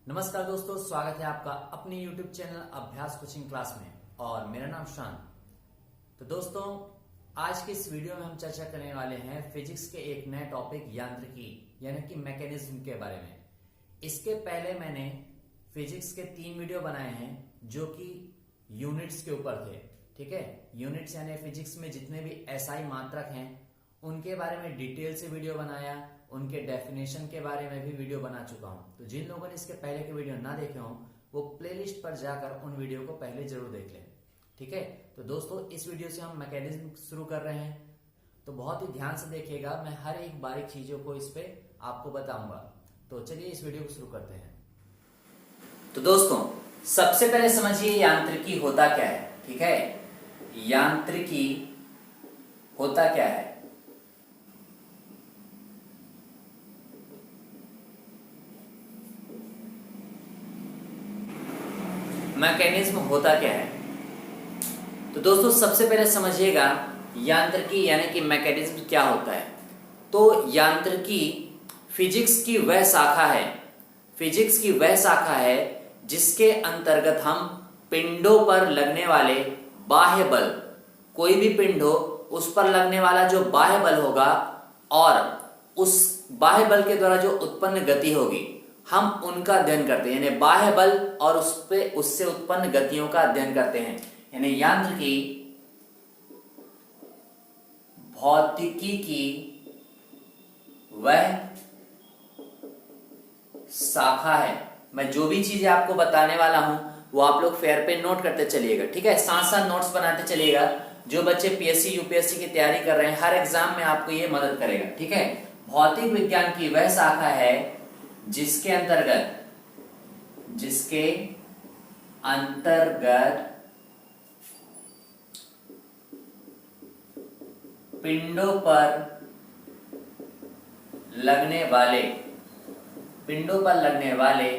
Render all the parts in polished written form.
नमस्कार दोस्तों, स्वागत है आपका अपने YouTube चैनल अभ्यास कोचिंग क्लास में और मेरा नाम शान। तो दोस्तों, आज की इस वीडियो में हम चर्चा करने वाले हैं फिजिक्स के एक नए टॉपिक यांत्रिकी यानी कि मैकेनिज्म के बारे में। इसके पहले मैंने फिजिक्स के 3 वीडियो बनाए हैं जो कि यूनिट्स के ऊपर थे। ठीक है, यूनिट्स यानी फिजिक्स में जितने भी एसआई मात्रक हैं उनके बारे में डिटेल से वीडियो बनाया, उनके डेफिनेशन के बारे में भी वीडियो बना चुका हूं। तो जिन लोगों ने इसके पहले के वीडियो ना देखे हों वो प्लेलिस्ट पर जाकर उन वीडियो को पहले जरूर देख लें। ठीक है, तो दोस्तों इस वीडियो से हम मैकेनिज्म शुरू कर रहे हैं, तो बहुत ही ध्यान से देखिएगा। मैं हर एक बारीक चीजों को इस पे आपको बताऊंगा। तो चलिए इस वीडियो को शुरू करते हैं। तो दोस्तों, सबसे पहले समझिए यांत्रिकी होता क्या है। ठीक है, यांत्रिकी होता क्या है। मैकेनिज्म होता क्या है। तो दोस्तों सबसे पहले समझिएगा यांत्रिकी यानी कि मैकेनिज्म क्या होता है। तो यांत्रिकी फिजिक्स की वह शाखा है जिसके अंतर्गत हम पिंडों पर लगने वाले बाह्य बल, कोई भी पिंड हो उस पर लगने वाला जो बाह्य बल होगा और उस बाह्य बल के द्वारा जो उत्पन्न गति होगी, हम उनका अध्ययन करते हैं। यानी बाह्य बल और उससे उत्पन्न गतियों का अध्ययन करते हैं। यानी यांत्रिकी भौतिकी की वह शाखा है। मैं जो भी चीजें आपको बताने वाला हूं वो आप लोग फेयर पे नोट करते चलिएगा। ठीक है, साथ साथ नोट्स बनाते चलिएगा। जो बच्चे पीएससी यूपीएससी की तैयारी कर रहे हैं, हर एग्जाम में आपको ये मदद करेगा। ठीक है, भौतिक विज्ञान की वह शाखा है जिसके अंतर्गत पिंडों पर लगने वाले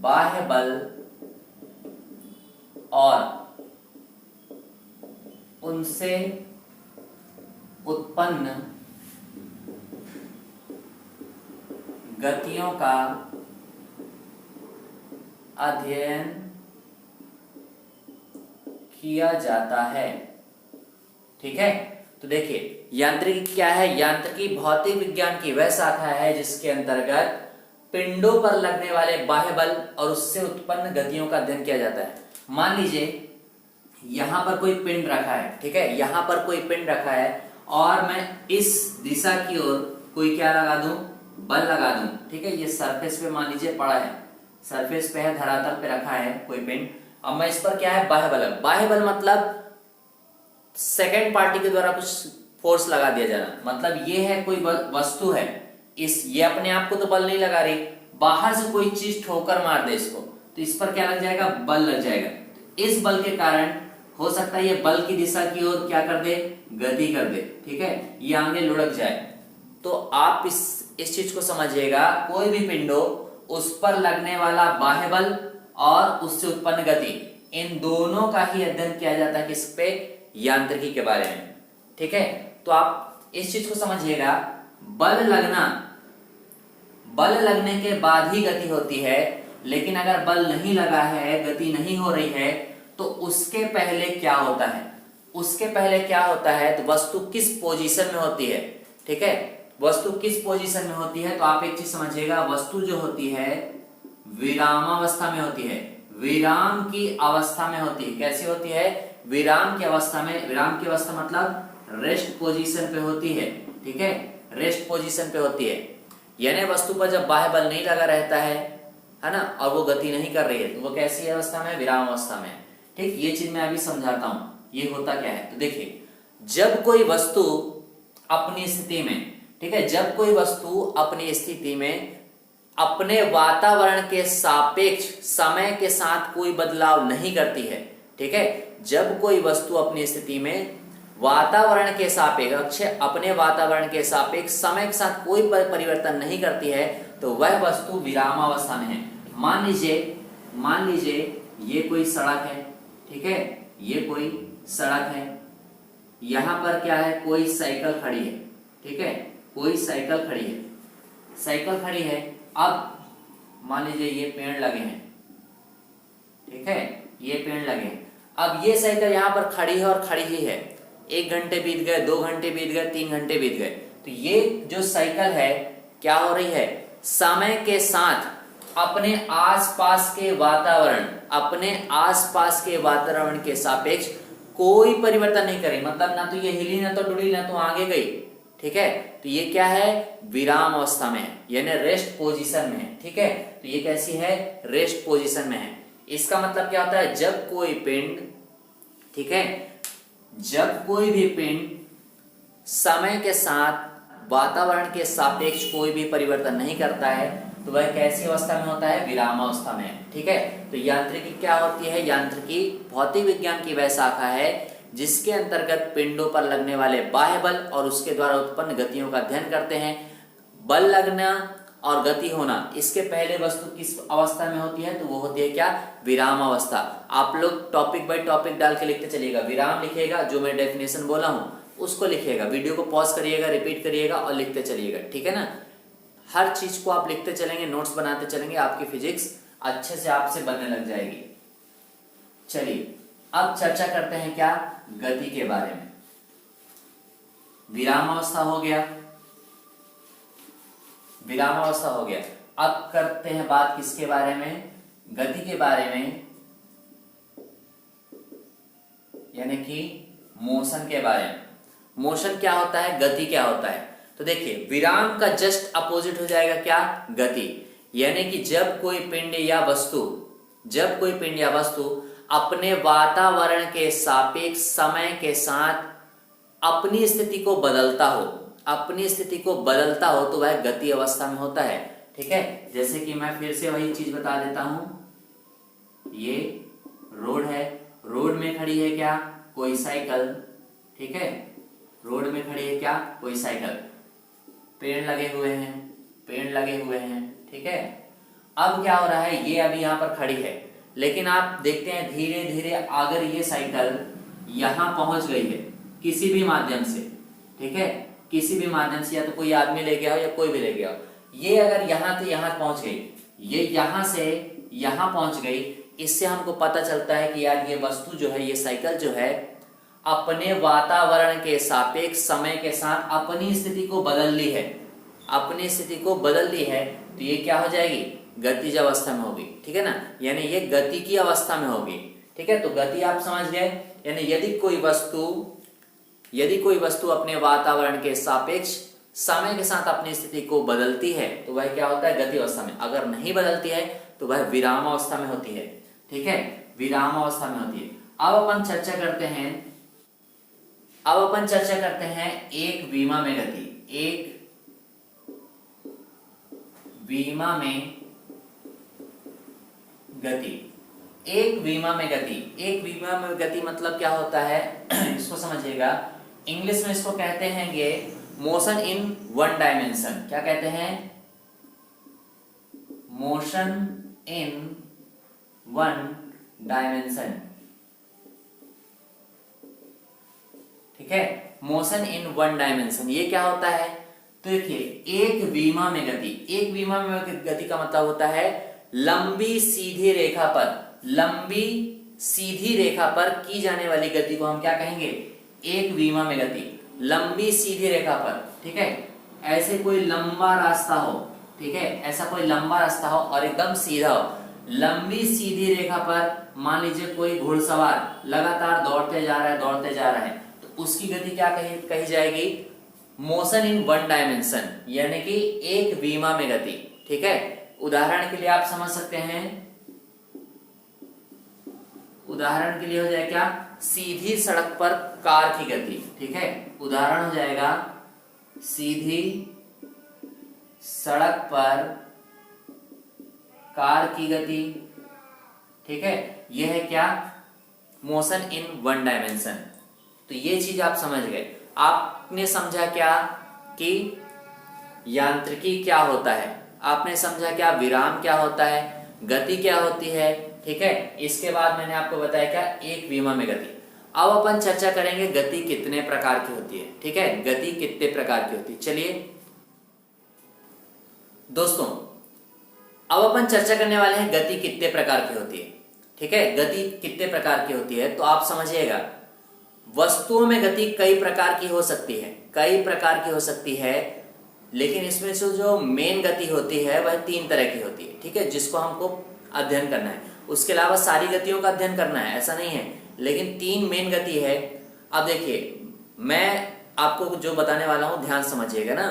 बाह्य बल और उनसे उत्पन्न गतियों का अध्ययन किया जाता है। ठीक है, तो देखिए यांत्रिकी क्या है। यांत्रिकी भौतिक विज्ञान की वह शाखा है जिसके अंतर्गत पिंडों पर लगने वाले बाह्य बल और उससे उत्पन्न गतियों का अध्ययन किया जाता है। मान लीजिए यहां पर कोई पिंड रखा है। ठीक है, यहां पर कोई पिंड रखा है और मैं इस दिशा की ओर कोई क्या लगा दूं, बल लगा दूं। ठीक है, ये सरफेस पे मान लीजिए पड़ा है, सरफेस पे है, धरातल पे रखा है कोई पिंड। अब मैं इस पर क्या है, बाह्य बल। बाह्य बल मतलब सेकंड पार्टी के द्वारा कुछ फोर्स लगा दिया जाना। मतलब ये है कोई वस्तु है, ये अपने आप को तो बल नहीं लगा रही, बाहर से कोई चीज ठोकर मार दे इसको, तो इस पर क्या लग जाएगा, बल लग जाएगा। इस बल के कारण हो सकता है ये बल की दिशा की ओर क्या कर दे, गति कर दे। ठीक है, ये आगे लुढ़क जाए। तो आप इस चीज को समझिएगा, कोई भी पिंड हो उस पर लगने वाला बाह्य बल और उससे उत्पन्न गति, इन दोनों का ही अध्ययन किया जाता है किस पे, यांत्रिकी के बारे में। ठीक है, तो आप इस चीज को समझिएगा, बल लगने के बाद ही गति होती है। लेकिन अगर बल नहीं लगा है, गति नहीं हो रही है, तो उसके पहले क्या होता है, तो वस्तु किस पोजीशन में होती है। ठीक है, वस्तु किस पोजीशन में होती है, तो आप एक चीज समझिएगा, वस्तु जो होती है विरामावस्था में होती है, विराम की अवस्था में होती है। कैसी होती है, विराम की अवस्था में। विराम की अवस्था मतलब रेस्ट पोजीशन पे होती है। ठीक है, रेस्ट पोजीशन पे होती है। यानी वस्तु पर जब बाह्य बल नहीं लगा रहता है ना, और वो गति नहीं कर रही है, तो वो कैसी अवस्था में, विराम अवस्था में। ठीक, ये चीज मैं अभी समझाता हूं ये होता क्या है। तो देखिए, जब कोई वस्तु अपनी स्थिति में, ठीक है, जब कोई वस्तु अपनी स्थिति में अपने वातावरण के सापेक्ष समय के साथ कोई बदलाव नहीं करती है। ठीक है, जब कोई वस्तु अपनी स्थिति में वातावरण के सापेक्ष, अपने वातावरण के सापेक्ष समय के साथ कोई परिवर्तन नहीं करती है, तो वह वस्तु विरामावस्था में है। मान लीजिए ये कोई सड़क है। ठीक है, ये कोई सड़क है, यहां पर क्या है, कोई साइकिल खड़ी है। ठीक है, कोई साइकिल खड़ी है, साइकिल खड़ी है, अब मान लीजिए ये पेड़ लगे हैं, ठीक है, ये पेड़ लगे हैं। अब ये साइकिल यहाँ पर खड़ी है और खड़ी ही है, 1 घंटे बीत गए, 2 घंटे बीत गए, 3 घंटे बीत गए, तो ये जो साइकिल है क्या हो रही है, समय के साथ अपने आसपास के वातावरण के सापेक्ष कोई परिवर्तन नहीं करेगी। मतलब ना तो ये हिली, ना तो डुली, ना तो आगे गई, ठीक है। तो ये क्या है, विराम अवस्था में है, यानी रेस्ट पोजीशन में है, ठीक है। तो ये कैसी है, रेस्ट पोजीशन में है। इसका मतलब क्या होता है, जब कोई पिंड, ठीक है, जब कोई भी पिंड समय के साथ वातावरण के सापेक्ष कोई भी परिवर्तन नहीं करता है तो वह कैसी अवस्था में होता है, विराम अवस्था में, ठीक है। तो यांत्रिकी क्या होती है, यांत्रिकी भौतिक विज्ञान की वह शाखा है जिसके अंतर्गत पिंडों पर लगने वाले बाह्य बल और उसके द्वारा उत्पन्न गतियों का अध्ययन करते हैं। बल लगना और गति होना, इसके पहले वस्तु किस अवस्था में होती है, तो वो होती है क्या, विराम अवस्था। आप लोग टॉपिक बाय टॉपिक डाल के लिखते चलिएगा, विराम लिखिएगा, जो मैं डेफिनेशन बोला हूं उसको लिखिएगा, वीडियो को पॉज करिएगा, रिपीट करिएगा और लिखते चलिएगा, ठीक है ना। हर चीज को आप लिखते चलेंगे, नोट्स बनाते चलेंगे, आपकी फिजिक्स अच्छे से आपसे बनने लग जाएगी। चलिए अब चर्चा करते हैं क्या, गति के बारे में। विराम अवस्था हो गया, विराम अवस्था हो गया। अब करते हैं बात किसके बारे में, गति के बारे में, यानी कि मोशन के बारे में। मोशन क्या होता है, गति क्या होता है, तो देखिए विराम का जस्ट अपोजिट हो जाएगा क्या, गति। यानी कि जब कोई पिंड या वस्तु अपने वातावरण के सापेक्ष समय के साथ अपनी स्थिति को बदलता हो तो वह गति अवस्था में होता है, ठीक है। जैसे कि मैं फिर से वही चीज बता देता हूं, ये रोड है, रोड में खड़ी है क्या, कोई साइकिल, ठीक है, रोड में खड़ी है क्या, कोई साइकिल, पेड़ लगे हुए हैं, ठीक है। अब क्या हो रहा है, ये अभी यहाँ पर खड़ी है, लेकिन आप देखते हैं धीरे धीरे अगर ये साइकिल यहाँ पहुंच गई है किसी भी माध्यम से, ठीक है, किसी भी माध्यम से, या तो कोई आदमी ले गया हो या कोई भी ले गया हो, ये अगर यहाँ से यहाँ पहुंच गई, ये यहाँ से यहाँ पहुंच गई, इससे हमको पता चलता है कि यार ये वस्तु जो है, ये साइकिल जो है अपने वातावरण के सापेक्ष समय के साथ अपनी स्थिति को बदल ली है, तो ये क्या हो जाएगी, गतिज अवस्था में होगी, ठीक है ना, यानी ये गति की अवस्था में होगी, ठीक है। तो गति आप समझ गए, यानी यदि कोई वस्तु अपने वातावरण के सापेक्ष समय के साथ अपनी स्थिति को बदलती है तो वह क्या होता है, गति अवस्था में। अगर नहीं बदलती है तो वह विराम अवस्था में होती है, ठीक है, विराम अवस्था में होती है। अब अपन चर्चा करते हैं एक विमा में गति, एक विमा में गति मतलब क्या होता है इसको समझिएगा। इंग्लिश में इसको कहते हैं ये मोशन इन वन डायमेंशन। क्या कहते हैं, मोशन इन वन डायमेंशन, ठीक है, मोशन इन वन डायमेंशन। ये क्या होता है, तो देखिए एक विमा में गति का मतलब होता है लंबी सीधी रेखा पर की जाने वाली गति को हम क्या कहेंगे, एक विमा में गति, लंबी सीधी रेखा पर, ठीक है। ऐसे कोई लंबा रास्ता हो, ठीक है, ऐसा कोई लंबा रास्ता हो और एकदम सीधा हो, लंबी सीधी रेखा पर मान लीजिए कोई घुड़सवार लगातार दौड़ते जा रहा है, तो उसकी गति क्या कही जाएगी, मोशन इन वन डायमेंशन, यानी कि एक विमा में गति, ठीक है। उदाहरण के लिए आप समझ सकते हैं, उदाहरण के लिए हो जाए क्या, सीधी सड़क पर कार की गति, ठीक है, उदाहरण हो जाएगा सीधी सड़क पर कार की गति, ठीक है, यह है क्या, मोशन इन वन डायमेंशन। तो ये चीज आप समझ गए। आपने समझा क्या कि यांत्रिकी क्या होता है, आपने समझा क्या विराम क्या होता है, गति क्या होती है, ठीक है। इसके बाद मैंने आपको बताया क्या, एक विमा में गति। अब अपन चर्चा करेंगे गति कितने प्रकार की होती है, ठीक है, गति कितने प्रकार की होती है। चलिए दोस्तों, अब अपन चर्चा करने वाले हैं गति कितने प्रकार की होती है। ठीक है, गति कितने प्रकार की होती है तो आप समझिएगा, वस्तुओं में गति कई प्रकार की हो सकती है, कई प्रकार की हो सकती है, लेकिन इसमें से जो मेन गति होती है वह 3 तरह की होती है। ठीक है, जिसको हमको अध्ययन करना है। उसके अलावा सारी गतियों का अध्ययन करना है ऐसा नहीं है, लेकिन 3 मेन गति है। अब देखिए, मैं आपको जो बताने वाला हूं ध्यान समझिएगा ना।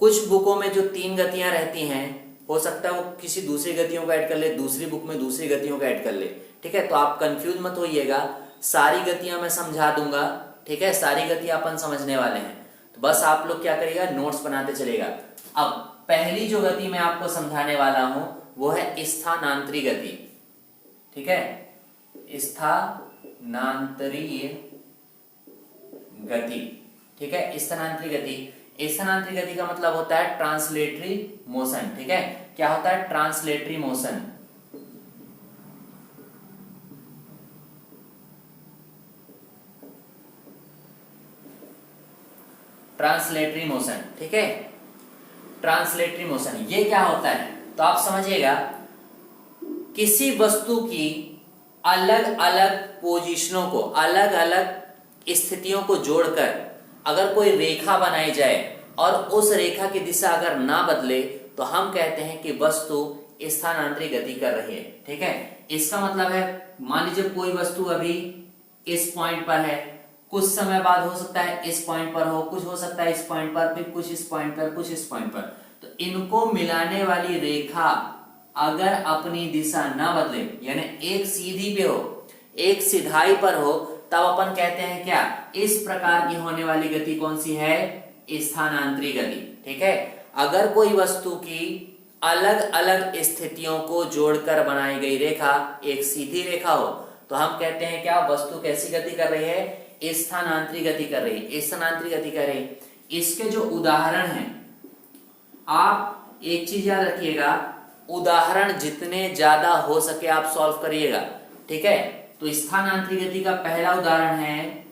कुछ बुकों में जो 3 गतियां रहती हैं, हो सकता है वो किसी दूसरी गतियों को ऐड कर ले, दूसरी बुक में दूसरी गतियों को ऐड कर ले। ठीक है, तो आप कंफ्यूज मत होइएगा, सारी गतियां मैं समझा दूंगा। ठीक है, सारी गतियां अपन समझने वाले हैं, तो बस आप लोग क्या करिएगा, नोट्स बनाते चलेगा। अब पहली जो गति मैं आपको समझाने वाला हूं वो है स्थानांतरी गति। ठीक है, स्थानांतरीय गति। ठीक है, स्थानांतरी गति, स्थानांतरी गति का मतलब होता है ट्रांसलेटरी मोशन। ठीक है, क्या होता है, ट्रांसलेटरी मोशन। Translatory motion. ठीक है, ट्रांसलेटरी मोशन ये क्या होता है तो आप समझिएगा, किसी वस्तु की अलग अलग पोजीशनों को, अलग अलग स्थितियों को जोड़कर अगर कोई रेखा बनाई जाए और उस रेखा की दिशा अगर ना बदले तो हम कहते हैं कि वस्तु स्थानांतरी गति कर रही है। ठीक है, इसका मतलब है, मान लीजिए कोई वस्तु अभी इस पॉइंट पर है, कुछ समय बाद हो सकता है इस पॉइंट पर हो, कुछ हो सकता है इस पॉइंट पर, फिर कुछ इस पॉइंट पर, कुछ इस पॉइंट पर। तो इनको मिलाने वाली रेखा अगर अपनी दिशा ना बदले, यानी एक सीधी पे हो, एक सिधाई पर हो, तब अपन कहते हैं क्या, इस प्रकार की होने वाली गति कौन सी है, स्थानांतरी गति। ठीक है, अगर कोई वस्तु की अलग अलग स्थितियों को जोड़कर बनाई गई रेखा एक सीधी रेखा हो तो हम कहते हैं क्या, वस्तु कैसी गति कर रही है, स्थानांतरी गति कर रही है, स्थानांतरी गति कर रही है। इसके जो उदाहरण हैं, आप एक चीज याद रखिएगा, उदाहरण जितने ज्यादा हो सके आप सॉल्व करिएगा। ठीक है, तो स्थानांतरी गति का पहला उदाहरण है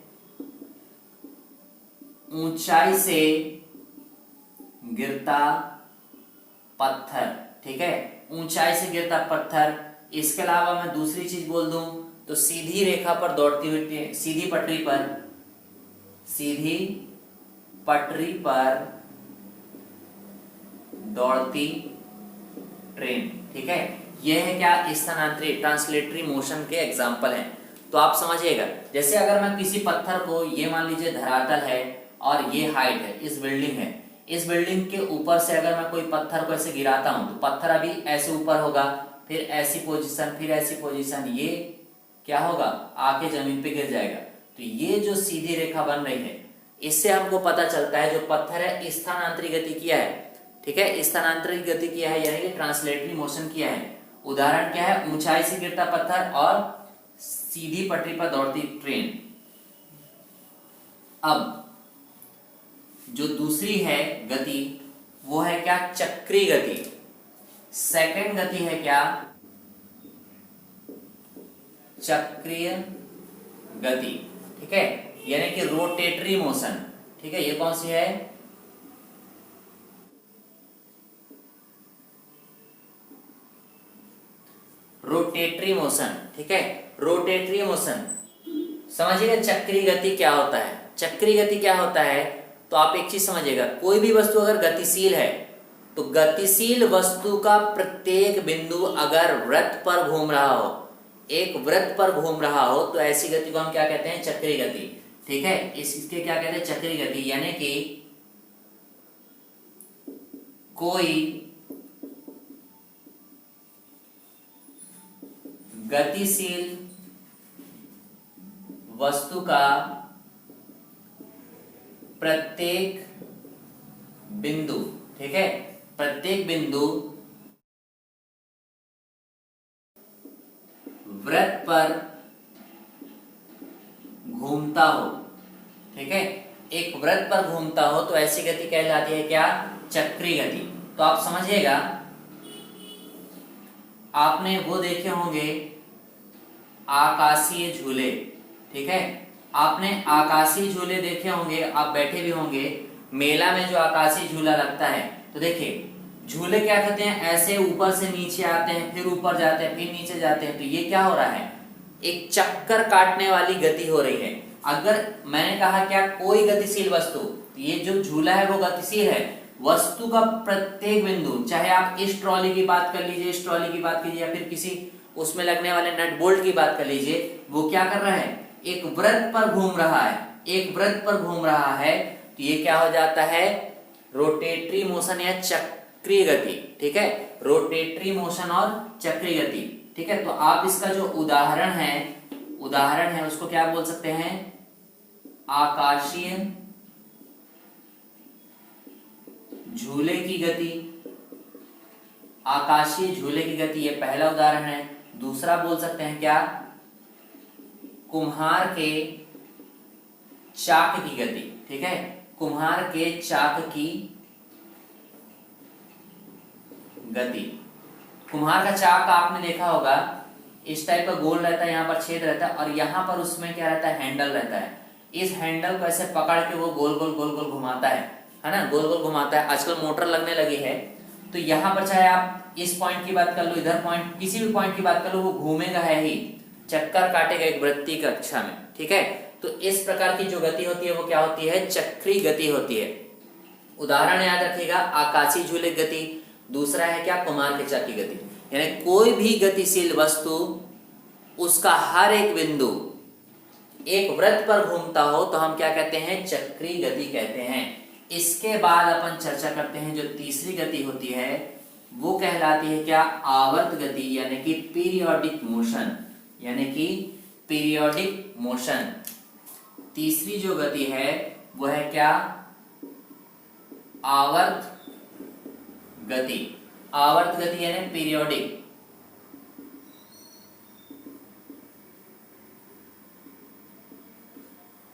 ऊंचाई से गिरता पत्थर। ठीक है, ऊंचाई से गिरता पत्थर। इसके अलावा मैं दूसरी चीज बोल दूं तो सीधी रेखा पर दौड़ती हुई, सीधी पटरी पर, सीधी पटरी पर दौड़ती ट्रेन। ठीक है, यह है क्या, स्थानांतरी ट्रांसलेटरी मोशन के एग्जाम्पल हैं। तो आप समझिएगा, जैसे अगर मैं किसी पत्थर को, ये मान लीजिए धरातल है और ये हाइट है, इस बिल्डिंग है, इस बिल्डिंग के ऊपर से अगर मैं कोई पत्थर को ऐसे गिराता हूं तो पत्थर अभी ऐसे ऊपर होगा, फिर ऐसी पोजीशन, फिर ऐसी पोजीशन, ये क्या होगा, आके जमीन पे गिर जाएगा। तो ये जो सीधी रेखा बन रही है, इससे हमको पता चलता है जो पत्थर है स्थानांतरी गति किया है। ठीक है, स्थानांतरी गति किया है, यानी कि ट्रांसलेटरी मोशन किया है। उदाहरण क्या है, ऊंचाई से गिरता पत्थर और सीधी पटरी पर दौड़ती ट्रेन। अब जो दूसरी है गति वो है क्या, चक्रीय गति। सेकंड गति है क्या, चक्रीय गति। ठीक है, यानी कि रोटेटरी मोशन। ठीक है, ये कौन सी है, रोटेटरी मोशन। ठीक है, रोटेटरी मोशन समझिएगा। चक्रीय गति क्या होता है, चक्रीय गति क्या होता है तो आप एक चीज समझिएगा, कोई भी वस्तु अगर गतिशील है तो गतिशील वस्तु का प्रत्येक बिंदु अगर वृत्त पर घूम रहा हो, एक वृत्त पर घूम रहा हो, तो ऐसी गति को हम क्या कहते हैं, चक्रीय गति। ठीक है, इसके क्या कहते हैं, चक्रीय गति। यानी कि कोई गतिशील वस्तु का प्रत्येक बिंदु, ठीक है, प्रत्येक बिंदु वृत्त पर घूमता हो। ठीक है, एक वृत्त पर घूमता हो तो ऐसी गति कहलाती है क्या, चक्रीय गति। तो आप समझिएगा, आपने वो देखे होंगे आकाशीय झूले। ठीक है, आपने आकाशीय झूले देखे होंगे, आप बैठे भी होंगे मेला में जो आकाशीय झूला लगता है। तो देखिए, झूले क्या करते हैं, ऐसे ऊपर से नीचे आते हैं, फिर ऊपर जाते हैं, फिर नीचे जाते हैं। तो ये क्या हो रहा है, एक चक्कर काटने वाली गति हो रही है। अगर मैंने कहा क्या, कोई गतिशील वस्तु, ये जो झूला है वो गतिशील है, वस्तु का प्रत्येक बिंदु, चाहे आप इस ट्रॉली की बात कर लीजिए, इस ट्रॉली की बात कीजिए, या फिर किसी उसमें लगने वाले नट बोल्ट की बात कर लीजिए, वो क्या कर रहा है, एक वृत्त पर घूम रहा है, एक वृत्त पर घूम रहा है। तो ये क्या हो जाता है, रोटेटरी मोशन या चक्रीय गति। ठीक है, रोटेटरी मोशन और चक्रीय गति। ठीक है, तो आप इसका जो उदाहरण है उसको क्या बोल सकते हैं, आकाशीय झूले की गति। आकाशीय झूले की गति, ये पहला उदाहरण है। दूसरा बोल सकते हैं क्या, कुम्हार के चाक की गति। ठीक है, कुम्हार के चाक की गति। कुम्हार का चाक आपने देखा होगा, इस टाइप का गोल रहता है, यहाँ पर छेद रहता है, और यहाँ पर उसमें क्या रहता है, हैंडल रहता है। इस हैंडल को ऐसे पकड़ के वो गोल गोल गोल गोल घुमाता है ना, गोल गोल घुमाता है। आजकल मोटर लगने लगी है, तो यहाँ पर चाहे आप इस पॉइंट की बात कर लो, इधर पॉइंट, किसी भी पॉइंट की बात कर लो, वो घूमेगा है ही, चक्कर काटेगा एक वृत्तीय कक्षा में। ठीक है, तो इस प्रकार की जो गति होती है वो क्या होती है, चक्रीय गति होती है। उदाहरण याद रखिएगा, आकाशीय झूले की गति, दूसरा है क्या, कुम्हार के चाक की गति। यानी कोई भी गतिशील वस्तु, उसका हर एक बिंदु एक वृत्त पर घूमता हो तो हम क्या कहते हैं, चक्रीय गति कहते हैं। इसके बाद अपन चर्चा करते हैं जो तीसरी गति होती है, वो कहलाती है क्या, आवर्त गति, यानी कि पीरियोडिक मोशन, यानी कि पीरियोडिक मोशन। तीसरी जो गति है वो है क्या, आवर्त गति। आवर्त गति यानी पीरियोडिक।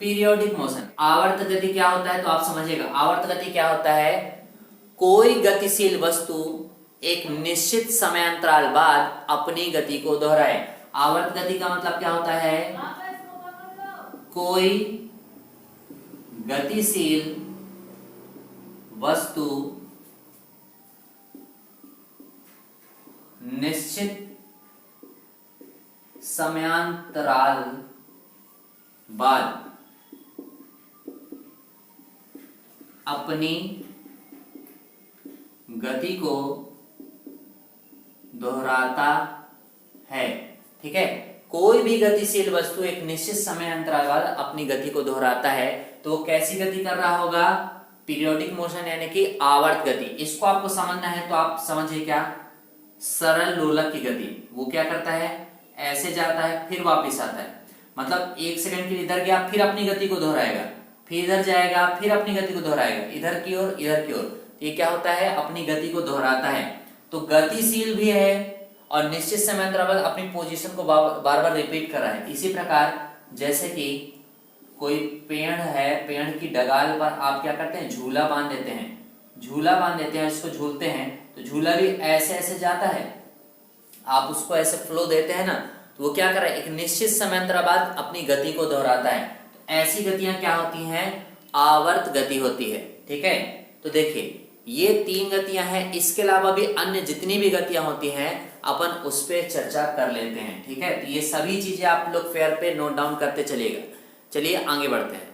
Periodic motion. आवर्त गति क्या होता है, तो आप समझिएगा, आवर्त गति क्या होता है, कोई गतिशील वस्तु एक निश्चित समयांतराल बाद अपनी गति को दोहराए। आवर्त गति का मतलब क्या होता है, कोई गतिशील वस्तु निश्चित समयांतराल बाद अपनी गति को दोहराता है। ठीक है, कोई भी गतिशील वस्तु एक निश्चित समय अंतराल बाद अपनी गति को दोहराता है, तो वो कैसी गति कर रहा होगा, पीरियोडिक मोशन, यानी कि आवर्त गति। इसको आपको समझना है तो आप समझिए क्या, सरल लोलक की गति। वो क्या करता है, ऐसे जाता है फिर वापस आता है, मतलब 1 सेकंड के लिए इधर गया, फिर अपनी गति को दोहराएगा, फिर इधर जाएगा, फिर अपनी गति को दोहराएगा, इधर की ओर इधर की ओर। ये क्या होता है, अपनी गति को दोहराता है। तो गतिशील भी है और निश्चित समय अंतराल बाद अपनी पोजीशन को बार बार रिपीट कर रहा है। इसी प्रकार जैसे कि कोई पेड़ है, पेड़ की डगाल पर आप क्या करते हैं, झूला बांध देते हैं, झूला बांध देते हैं, इसको झूलते हैं, तो झूला भी ऐसे ऐसे जाता है, आप उसको ऐसे फ्लो देते हैं ना, तो वो क्या कर रहा है, एक निश्चित समय अंतराल बाद अपनी गति को दोहराता है। तो ऐसी गतियां क्या होती हैं, आवर्त गति होती है। ठीक है, तो देखिए ये 3 गतियां हैं, इसके अलावा भी अन्य जितनी भी गतियां होती हैं अपन उस पर चर्चा कर लेते हैं। ठीक है, तो ये सभी चीजें आप लोग फेयर पे नोट डाउन करते चलिएगा। चलिए आगे बढ़ते हैं।